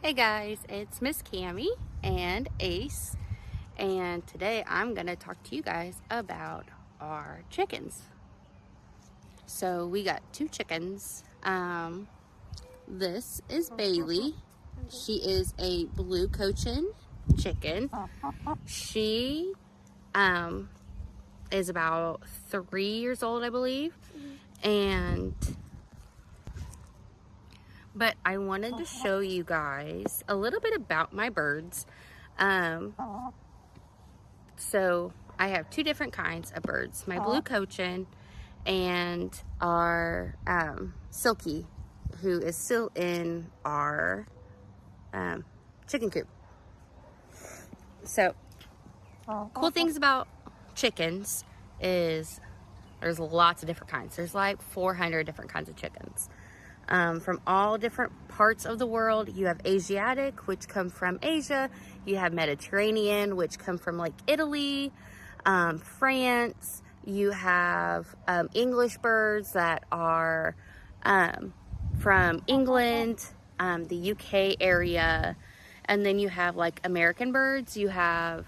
Hey guys, it's Miss Cami and Ace, and today I'm gonna talk to you guys about our chickens. So we got two chickens. This is Bailey. She is a blue Cochin chicken. She is about 3 years old, I believe, but I wanted to show you guys a little bit about my birds. So I have two different kinds of birds, my blue Cochin and our Silky, who is still in our chicken coop. So cool things about chickens is there's lots of different kinds. There's like 400 different kinds of chickens. From all different parts of the world. You have Asiatic, which come from Asia. You have Mediterranean, which come from like Italy, France. You have English birds that are from England, the UK area. And then you have like American birds. You have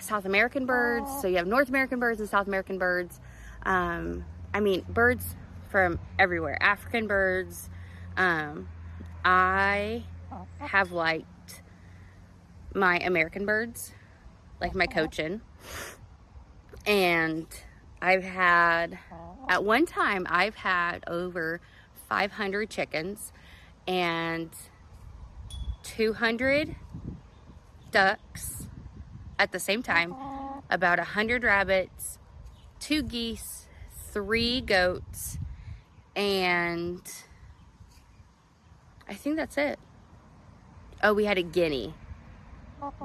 South American birds. So you have North American birds and South American birds. Birds from everywhere. African birds. I have liked my American birds, like my Cochin. And at one time, I've had over 500 chickens and 200 ducks at the same time, about 100 rabbits, 2 geese, 3 goats, and I think that's it. Oh, we had a guinea.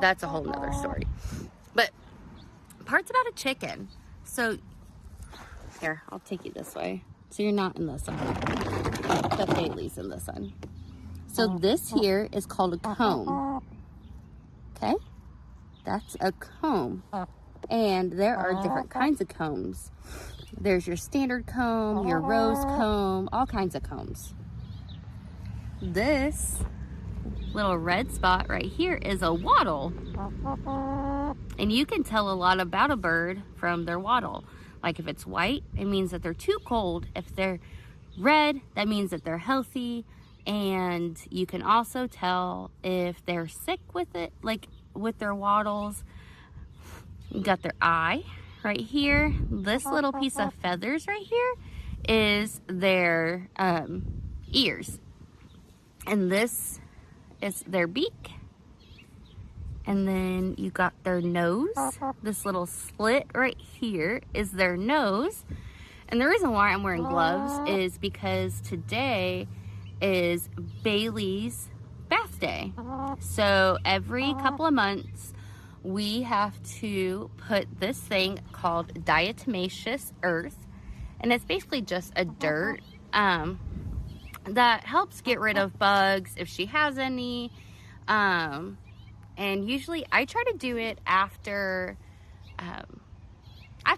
That's a whole nother story. But parts about a chicken. So here, I'll take you this way. So you're not in the sun. But Bailey's in the sun. So this here is called a comb. Okay? That's a comb. And there are different kinds of combs. There's your standard comb, your rose comb, all kinds of combs. This little red spot right here is a wattle. And you can tell a lot about a bird from their wattle. Like if it's white, it means that they're too cold. If they're red, that means that they're healthy. And you can also tell if they're sick with it, like with their wattles. You got their eye right here. This little piece of feathers right here is their ears. And this is their beak. And then you got their nose. This little slit right here is their nose. And the reason why I'm wearing gloves is because today is Bailey's bath day. So every couple of months, we have to put this thing called diatomaceous earth. And it's basically just a dirt that helps get rid of bugs if she has any. And usually I try to do it after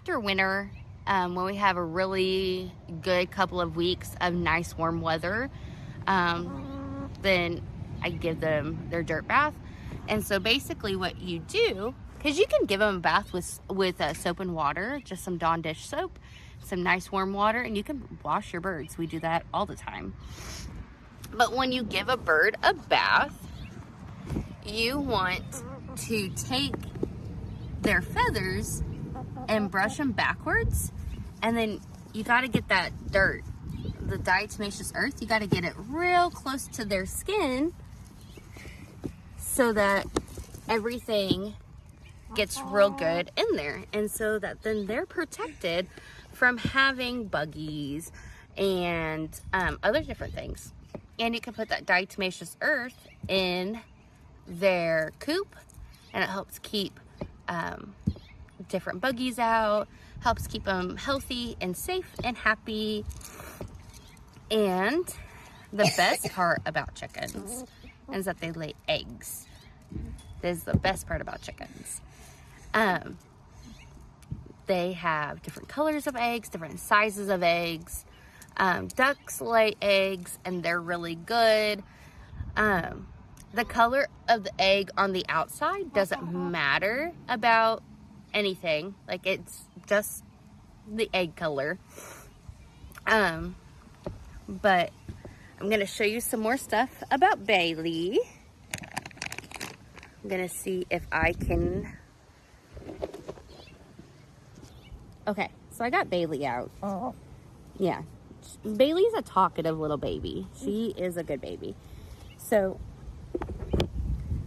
winter, when we have a really good couple of weeks of nice warm weather. Then I give them their dirt bath. And so basically what you do, because you can give them a bath with soap and water, just some Dawn dish soap, some nice warm water, and you can wash your birds. We do that all the time. But when you give a bird a bath, you want to take their feathers and brush them backwards, and then you got to get that dirt, the diatomaceous earth, you got to get it real close to their skin so that everything gets real good in there, and so that then they're protected from having buggies and other different things. And you can put that diatomaceous earth in their coop, and it helps keep different buggies out, helps keep them healthy and safe and happy. And the best part about chickens is that they lay eggs. This is the best part about chickens. They have different colors of eggs, different sizes of eggs. Ducks lay eggs, and they're really good. The color of the egg on the outside doesn't matter about anything. Like, it's just the egg color. But I'm going to show you some more stuff about Bailey. I'm going to see if I can... Okay, so I got Bailey out. Yeah, Bailey's a talkative little baby. She is a good baby. So,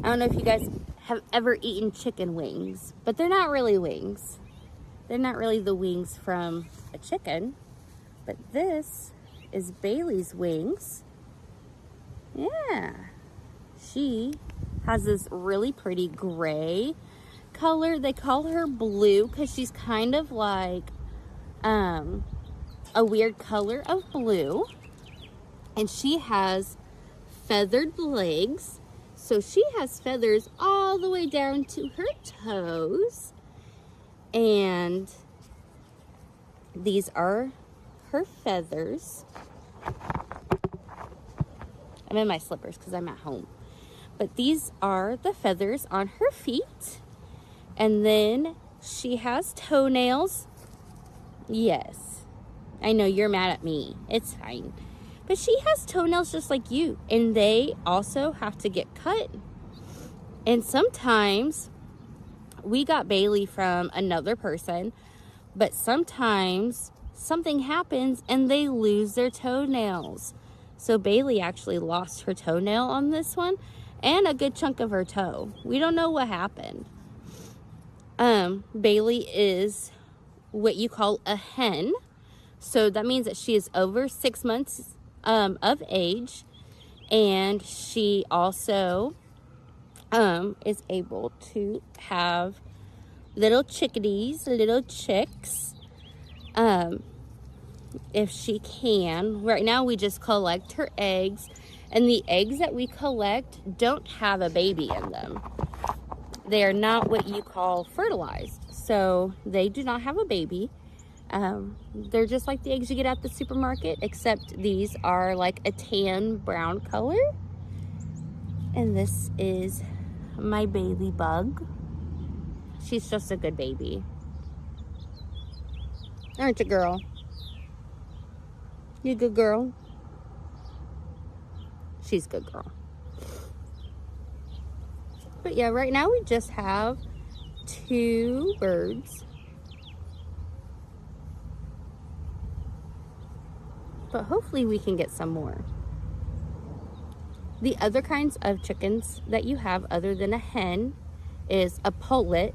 I don't know if you guys have ever eaten chicken wings, but they're not really wings. They're not really the wings from a chicken, but this is Bailey's wings. Yeah, she has this really pretty gray color. They call her blue because she's kind of like a weird color of blue, and she has feathered legs. So she has feathers all the way down to her toes. And these are her feathers. I'm in my slippers because I'm at home. But these are the feathers on her feet. And then she has toenails. Yes, I know you're mad at me. It's fine. But she has toenails just like you. And they also have to get cut. And sometimes... we got Bailey from another person, but sometimes something happens and they lose their toenails. So Bailey actually lost her toenail on this one and a good chunk of her toe. We don't know what happened. Bailey is what you call a hen. So that means that she is over 6 months of age, and she also is able to have little chickadees, little chicks, if she can. Right now we just collect her eggs, and the eggs that we collect don't have a baby in them. They are not what you call fertilized, so they do not have a baby. They're just like the eggs you get at the supermarket, except these are like a tan brown color. And this is my Bailey bug. She's just a good baby. Aren't you, girl? You a good girl? She's a good girl. But yeah, right now we just have 2 birds. But hopefully we can get some more. The other kinds of chickens that you have other than a hen is a pullet,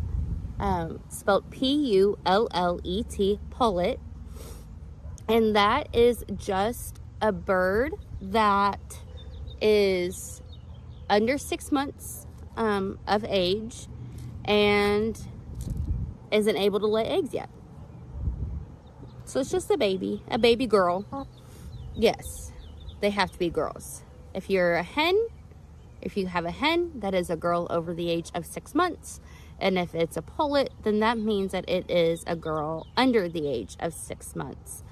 spelled P-U-L-L-E-T, pullet. And that is just a bird that is under 6 months of age and isn't able to lay eggs yet. So it's just a baby girl. Yes, they have to be girls. If you're a hen, if you have a hen, that is a girl over the age of 6 months. And if it's a pullet, then that means that it is a girl under the age of 6 months.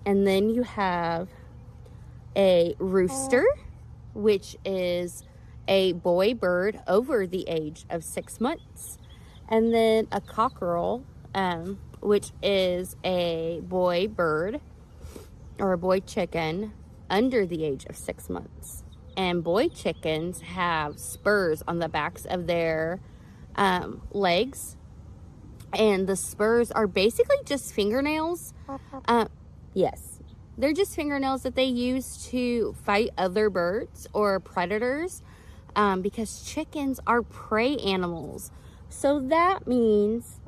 And then you have a rooster, which is a boy bird over the age of 6 months. And then a cockerel, which is a boy bird or a boy chicken under the age of 6 months. And boy chickens have spurs on the backs of their legs. And the spurs are basically just fingernails. Yes, they're just fingernails that they use to fight other birds or predators, because chickens are prey animals. So that means,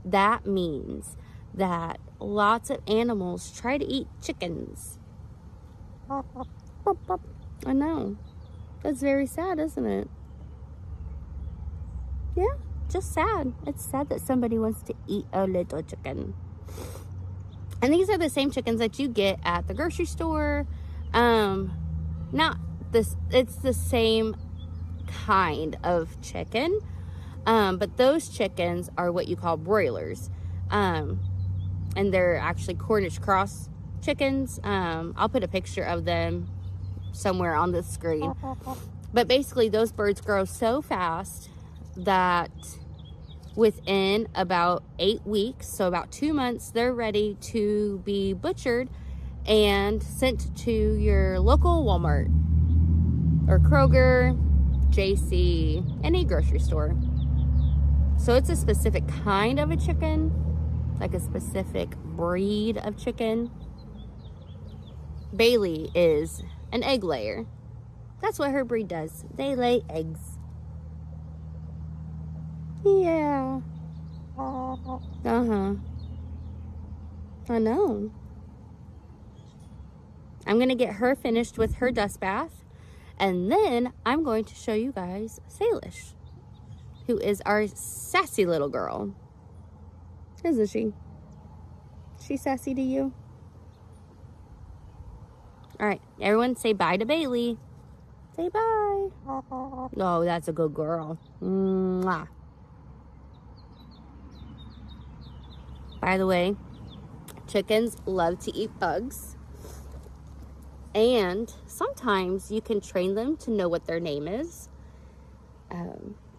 that means that lots of animals try to eat chickens. I know. That's very sad, isn't it? Yeah, just sad. It's sad that somebody wants to eat a little chicken. And these are the same chickens that you get at the grocery store. Not this, it's the same kind of chicken. But those chickens are what you call broilers. And they're actually Cornish cross chickens. I'll put a picture of them somewhere on the screen. But basically, those birds grow so fast that within about 8 weeks, so about 2 months, they're ready to be butchered and sent to your local Walmart or Kroger, JC, any grocery store. So it's a specific kind of a chicken, like a specific breed of chicken. Bailey is an egg layer. That's what her breed does. They lay eggs. Yeah. Uh-huh. I know. I'm going to get her finished with her dust bath. And then I'm going to show you guys Salish, who is our sassy little girl. Isn't she? She sassy to you? All right. Everyone say bye to Bailey. Say bye. Oh, that's a good girl. Mwah. By the way, chickens love to eat bugs. And sometimes you can train them to know what their name is.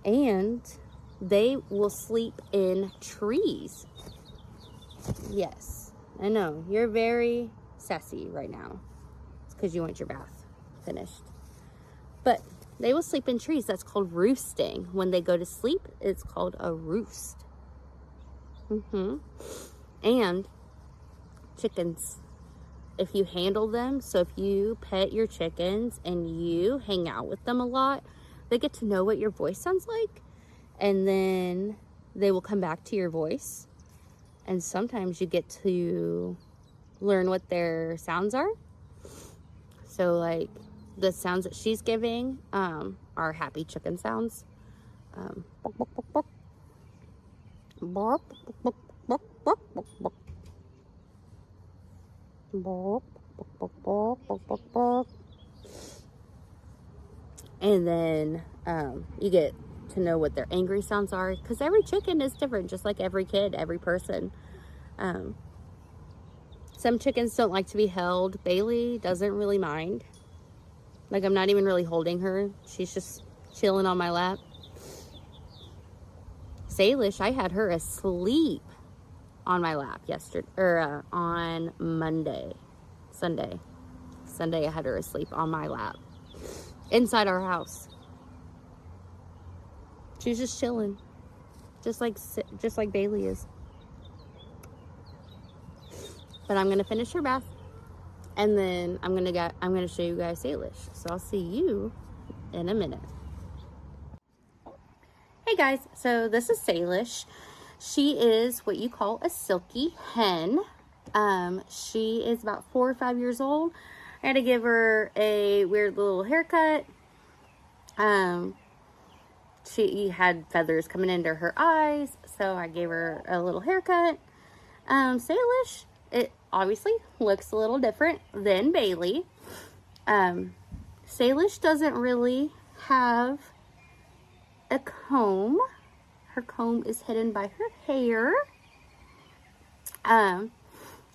And they will sleep in trees. Yes, I know. You're very sassy right now. It's because you want your bath finished. But they will sleep in trees. That's called roosting. When they go to sleep, it's called a roost. And chickens, if you handle them, so if you pet your chickens and you hang out with them a lot, they get to know what your voice sounds like, and then they will come back to your voice. And sometimes you get to learn what their sounds are. So like the sounds that she's giving are happy chicken sounds. Bark, bark, bark, bark, bark, bark. Bark, bark, bark, bark, bark, bark. And then you get to know what their angry sounds are, because every chicken is different, just like every kid, every person. Some chickens don't like to be held. Bailey doesn't really mind. Like, I'm not even really holding her. She's just chilling on my lap. Salish, I had her asleep on my lap on Sunday, I had her asleep on my lap inside our house. She's just chilling, just like Bailey is. But I'm gonna finish her bath, and then I'm gonna show you guys Salish. So I'll see you in a minute. Hey guys, so this is Salish. She is what you call a silky hen. She is about 4 or 5 years old. I had to give her a weird little haircut. She had feathers coming into her eyes, so I gave her a little haircut. Salish, it obviously looks a little different than Bailey. Salish doesn't really have a comb. Her comb is hidden by her hair.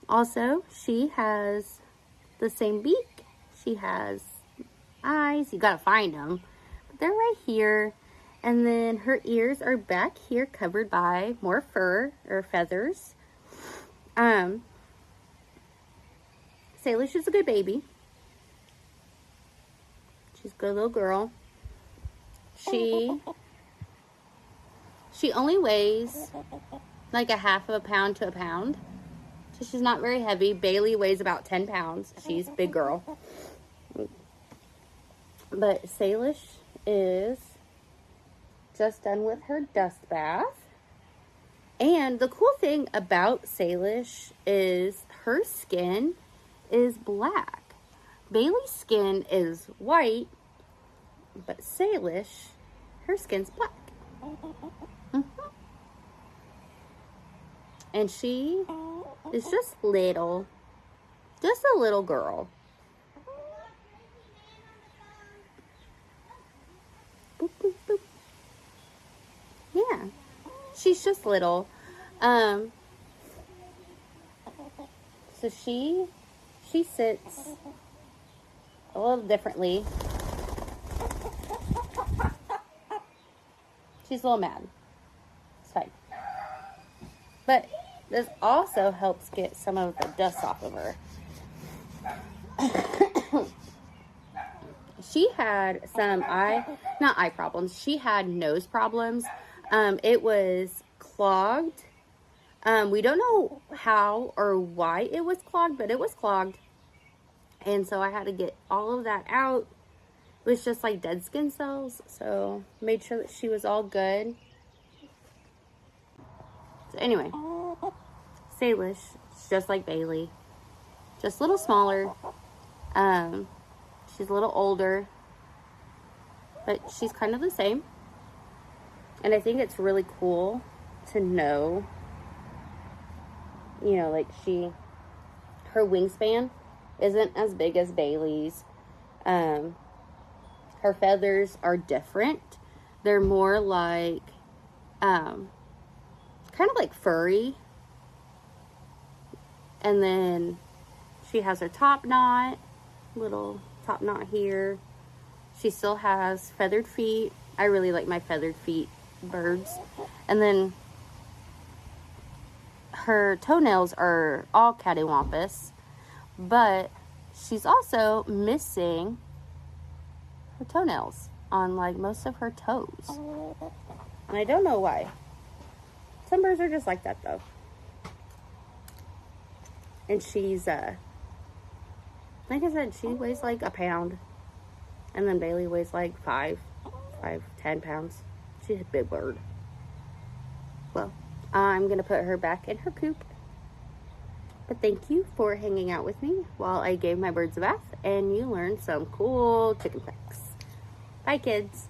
Also, she has the same beak. She has eyes. You gotta find them. But they're right here. And then her ears are back here, covered by more fur or feathers. Salish is a good baby. She's a good little girl. She only weighs like a half of a pound to a pound. So she's not very heavy. Bailey weighs about 10 pounds. She's a big girl. But Salish is just done with her dust bath. And the cool thing about Salish is her skin is black. Bailey's skin is white, but Salish, her skin's black. And she is just a little girl. Boop, boop, boop. Yeah, she's just little. So she she sits a little differently. She's a little mad. It's fine. But this also helps get some of the dust off of her. She had some not eye problems. She had nose problems. It was clogged. We don't know how or why it was clogged, but it was clogged. And so I had to get all of that out. It was just like dead skin cells. So made sure that she was all good. So anyway, Salish, just like Bailey. Just a little smaller. She's a little older. But she's kind of the same. And I think it's really cool to know, you know, like her wingspan isn't as big as Bailey's. Her feathers are different. They're more like, kind of like furry. And then she has her top knot, little top knot here. She still has feathered feet. I really like my feathered feet birds. And then her toenails are all cattywampus, but she's also missing her toenails on like most of her toes. And I don't know why. Some birds are just like that though. And she's, like I said, she weighs like a pound. And then Bailey weighs like 10 pounds. She's a big bird. Well, I'm going to put her back in her coop. But thank you for hanging out with me while I gave my birds a bath and you learned some cool chicken facts. Bye, kids.